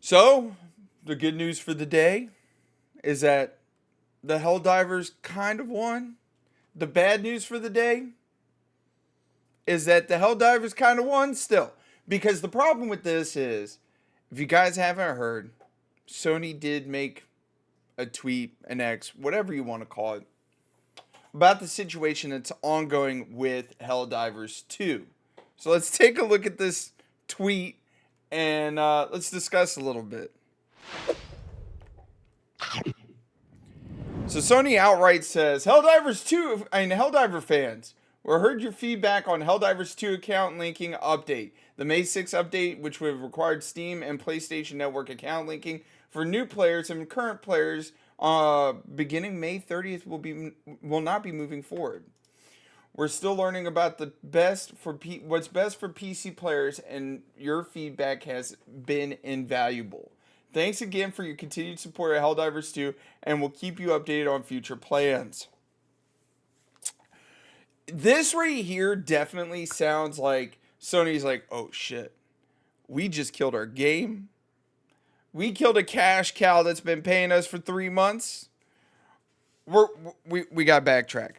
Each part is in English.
So, the good news for the day is that the Helldivers kind of won. The bad news for the day is that the Helldivers kind of won still. Because the problem with this is, if you guys haven't heard, Sony did make a tweet, an X, whatever you want to call it, about the situation that's ongoing with Helldivers 2. So let's take a look at this tweet and let's discuss a little bit. So Sony outright says, Helldivers 2, Helldiver fans, we heard your feedback on Helldivers 2 account linking update. The May 6 update, which would have required Steam and PlayStation Network account linking for new players and current players, beginning May 30th, will not be moving forward. We're still learning about what's best for PC players, and your feedback has been invaluable. Thanks again for your continued support of Helldivers 2, and we'll keep you updated on future plans. This right here definitely sounds like Sony's like, oh shit, we just killed our game. We killed a cash cow that's been paying us for 3 months. We got to backtrack,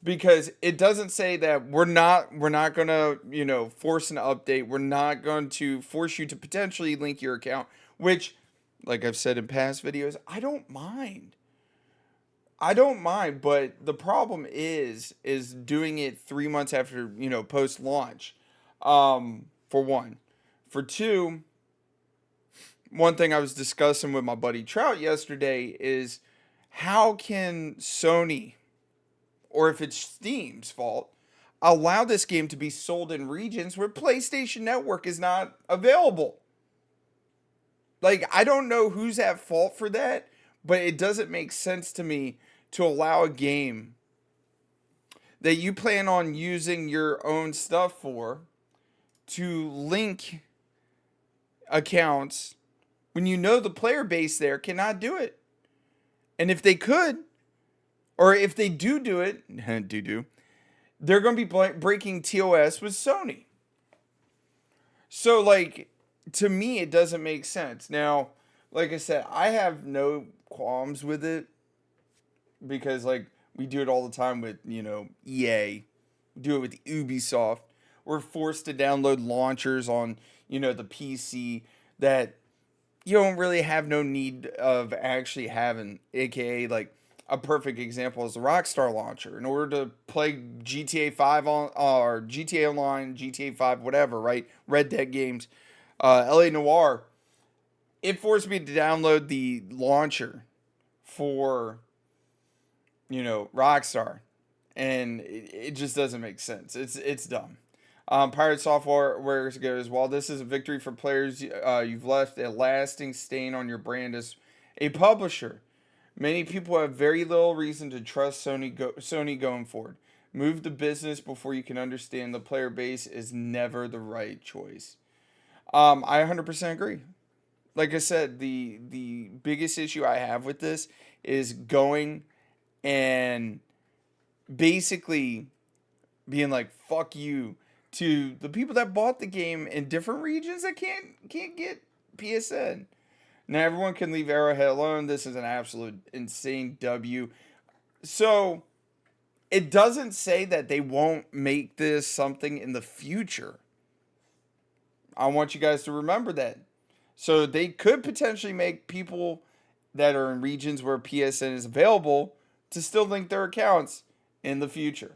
because it doesn't say that we're not gonna force an update. We're not going to force you to potentially link your account, which, like I've said in past videos, I don't mind. But the problem is doing it 3 months after post launch. For one, for two, one thing I was discussing with my buddy Trout yesterday is, how can Sony, or if it's Steam's fault, allow this game to be sold in regions where PlayStation Network is not available? Like, I don't know who's at fault for that, but it doesn't make sense to me to allow a game that you plan on using your own stuff for to link accounts when you know the player base there cannot do it. And if they could, or if they do it, they're going to be breaking TOS with Sony. So, like, to me, it doesn't make sense. Now, like I said, I have no qualms with it, because, like, we do it all the time with, EA. We do it with Ubisoft. We're forced to download launchers on, the PC that you don't really have no need of actually having, aka, like, a perfect example is the Rockstar launcher. In order to play GTA 5 on, or GTA Online, GTA 5, whatever, right? Red Dead games, LA Noir, it forced me to download the launcher for, Rockstar. And it just doesn't make sense. It's dumb. Pirate Software goes, while this is a victory for players, you've left a lasting stain on your brand as a publisher. Many people have very little reason to trust Sony going forward. Move the business before you can understand the player base is never the right choice. I 100% agree. Like I said, the biggest issue I have with this is going and basically being like, fuck you to the people that bought the game in different regions that can't get PSN. Now everyone can leave Arrowhead alone. This is an absolute insane W. So it doesn't say that they won't make this something in the future. I want you guys to remember that. So they could potentially make people that are in regions where PSN is available to still link their accounts in the future.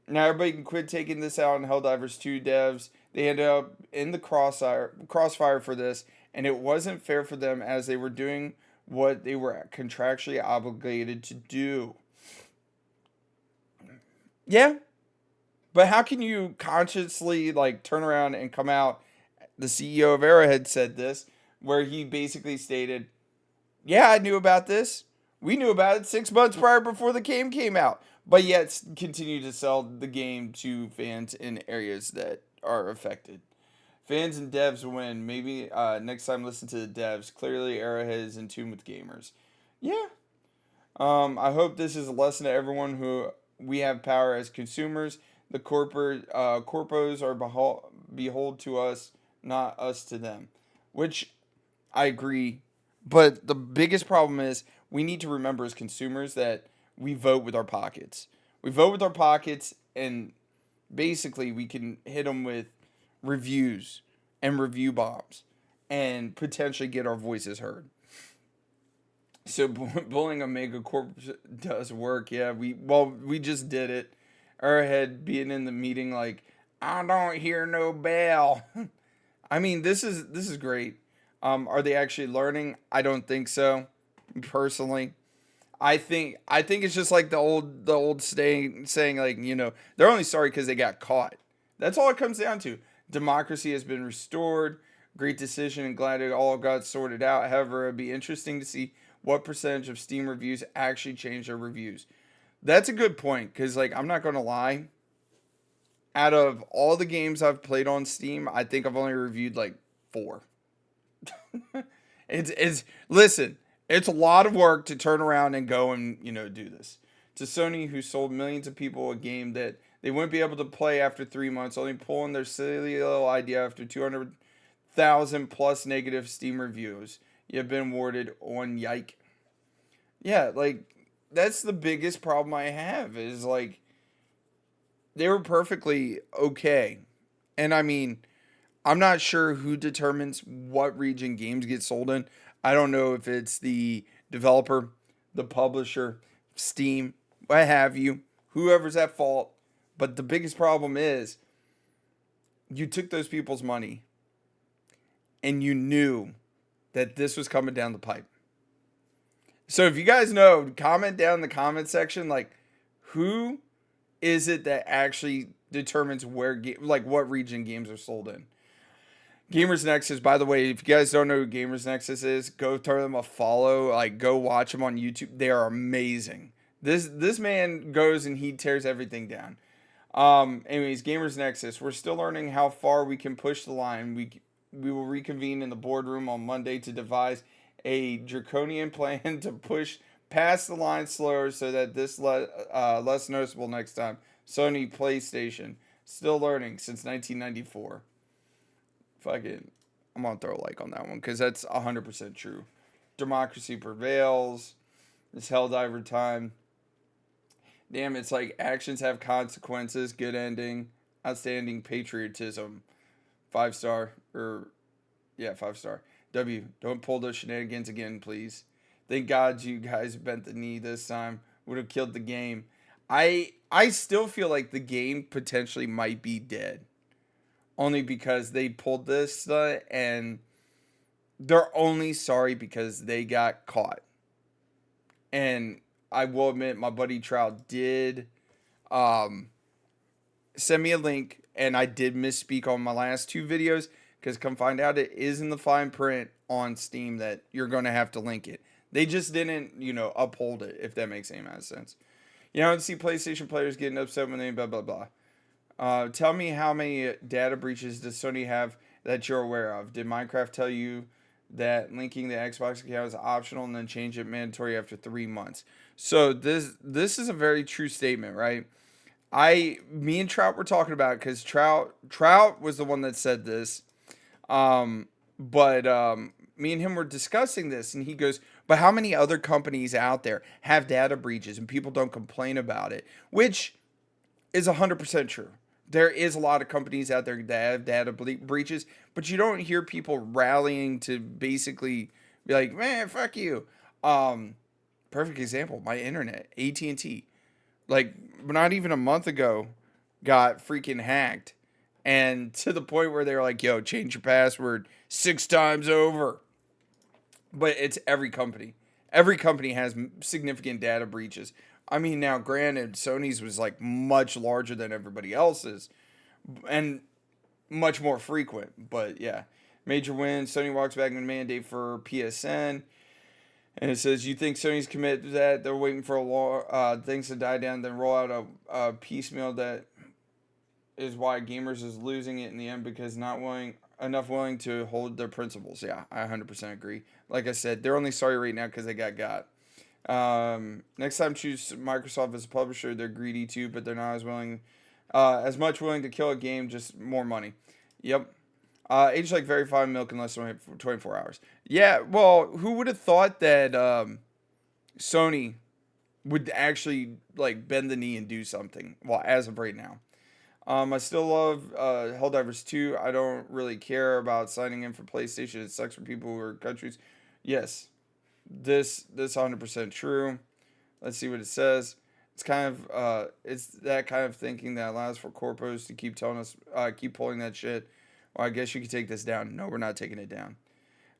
Now everybody can quit taking this out on Helldivers 2 devs. They ended up in the crossfire for this, and it wasn't fair for them, as they were doing what they were contractually obligated to do. Yeah, but how can you consciously, like, turn around and come out? The CEO of Arrowhead said this, where he basically stated, yeah, I knew about this. We knew about it 6 months prior before the game came out, but yet continue to sell the game to fans in areas that are affected. Fans and devs win. Maybe next time listen to the devs. Clearly Arrowhead is in tune with gamers. Yeah. I hope this is a lesson to everyone who we have power as consumers. The corpos are behold to us, not us to them. Which I agree. But the biggest problem is we need to remember as consumers that we vote with our pockets. We vote with our pockets, and basically we can hit them with reviews and review bombs and potentially get our voices heard. So bullying a mega corp does work. Yeah, we just did it. Our head being in the meeting like I don't hear no bell. I mean, this is great. Are they actually learning? I don't think so. Personally, I think it's just like the old saying like they're only sorry because they got caught. That's all it comes down to. Democracy has been restored. Great decision and glad it all got sorted out. However, it'd be interesting to see what percentage of Steam reviews actually change their reviews. That's a good point because like I'm not gonna lie. Out of all the games I've played on Steam, I think I've only reviewed like four. It's listen, it's a lot of work to turn around and go and do this. To Sony, who sold millions of people a game that they wouldn't be able to play after 3 months, only pulling their silly little idea after 200,000 plus negative Steam reviews. You've been awarded on Yike. Yeah, like that's the biggest problem I have is like they were perfectly okay, and I mean I'm not sure who determines what region games get sold in. I don't know if it's the developer, the publisher, Steam, what have you, whoever's at fault. But the biggest problem is you took those people's money and you knew that this was coming down the pipe. So if you guys know, comment down in the comment section like who is it that actually determines like what region games are sold in. Gamers Nexus, by the way, if you guys don't know who Gamers Nexus is, go throw them a follow. Like, go watch them on YouTube. They are amazing. This man goes and he tears everything down. Anyways, Gamers Nexus, we're still learning how far we can push the line. We will reconvene in the boardroom on Monday to devise a draconian plan to push past the line slower so that this less noticeable next time. Sony PlayStation, still learning since 1994. Fucking, I'm gonna throw a like on that one because that's 100% true. Democracy prevails. This Helldiver time. Damn, it's like actions have consequences. Good ending. Outstanding patriotism. 5 star. Or, yeah, 5 star. W, don't pull those shenanigans again, please. Thank God you guys bent the knee this time. Would have killed the game. I still feel like the game potentially might be dead. Only because they pulled this and they're only sorry because they got caught. And I will admit, my buddy Trout did um, send me a link, and I did misspeak on my last two videos because come find out it is in the fine print on Steam that you're going to have to link it. They just didn't, uphold it, if that makes any sense. You don't see PlayStation players getting upset when they blah, blah, blah. Tell me how many data breaches does Sony have that you're aware of? Did Minecraft tell you that linking the Xbox account is optional and then change it mandatory after 3 months? So this is a very true statement, right? Me and Trout were talking about it because Trout was the one that said this. But me and him were discussing this, and he goes, "But how many other companies out there have data breaches and people don't complain about it?" Which is 100% true. There is a lot of companies out there that have data breaches, but you don't hear people rallying to basically be like, "Man, fuck you." Perfect example, my internet, AT&T. Like, not even a month ago, got freaking hacked. And to the point where they're like, "Yo, change your password 6 times over." But it's every company. Every company has significant data breaches. I mean, now granted, Sony's was like much larger than everybody else's and much more frequent. But yeah, major win. Sony walks back in mandate for PSN. And it says, you think Sony's committed to that? They're waiting for things to die down, then roll out a piecemeal. That is why gamers is losing it in the end because not willing to hold their principles. Yeah, I 100% agree. Like I said, they're only sorry right now because they got. Next time choose Microsoft as a publisher. They're greedy too, but they're not as much willing to kill a game, just more money. Yep. Aged like very fine milk in less than 24 hours. Yeah, well, who would have thought that Sony would actually like bend the knee and do something? Well, as of right now. I still love Helldivers 2. I don't really care about signing in for PlayStation. It sucks for people who are countries. Yes, this 100% true. Let's see what it says. It's that kind of thinking that allows for corpos to keep telling us keep pulling that shit. Well, I guess you could take this down. No, we're not taking it down.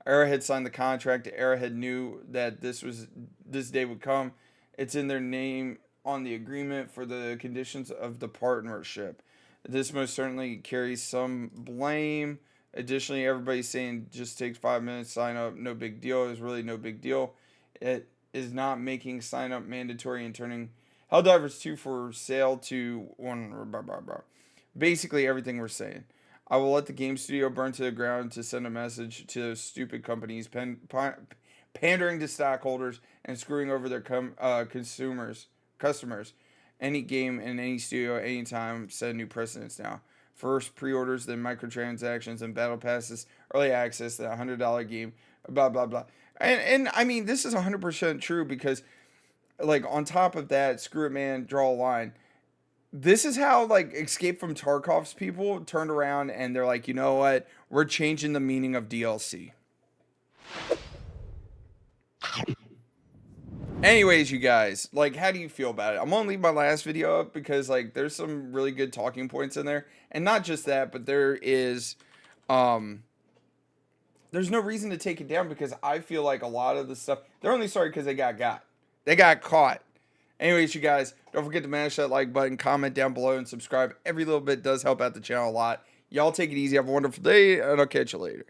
Arrowhead signed the contract. Arrowhead knew that this day would come. It's in their name on the agreement for the conditions of the partnership. This most certainly carries some blame. Additionally, everybody's saying just takes 5 minutes, sign up, no big deal. It's really no big deal. It is not making sign up mandatory and turning Helldivers 2 for sale to one. Blah, blah, blah. Basically, everything we're saying. I will let the game studio burn to the ground to send a message to those stupid companies pandering to stockholders and screwing over their customers. Any game in any studio, anytime, set new precedents now. First pre-orders, then microtransactions and battle passes, early access to that $100 game, blah blah blah. And I mean, this is 100% true because, like, on top of that, screw it, man, draw a line. This is how like Escape from Tarkov's people turned around and they're like, you know what? We're changing the meaning of DLC. Anyways, you guys, like, how do you feel about it? I'm gonna leave my last video up because like there's some really good talking points in there, and not just that, but um, there's no reason to take it down because I feel like a lot of the stuff they're only sorry because they got caught. Anyways, you guys, don't forget to mash that like button, comment down below, and subscribe. Every little bit does help out the channel a lot. Y'all take it easy, have a wonderful day, and I'll catch you later.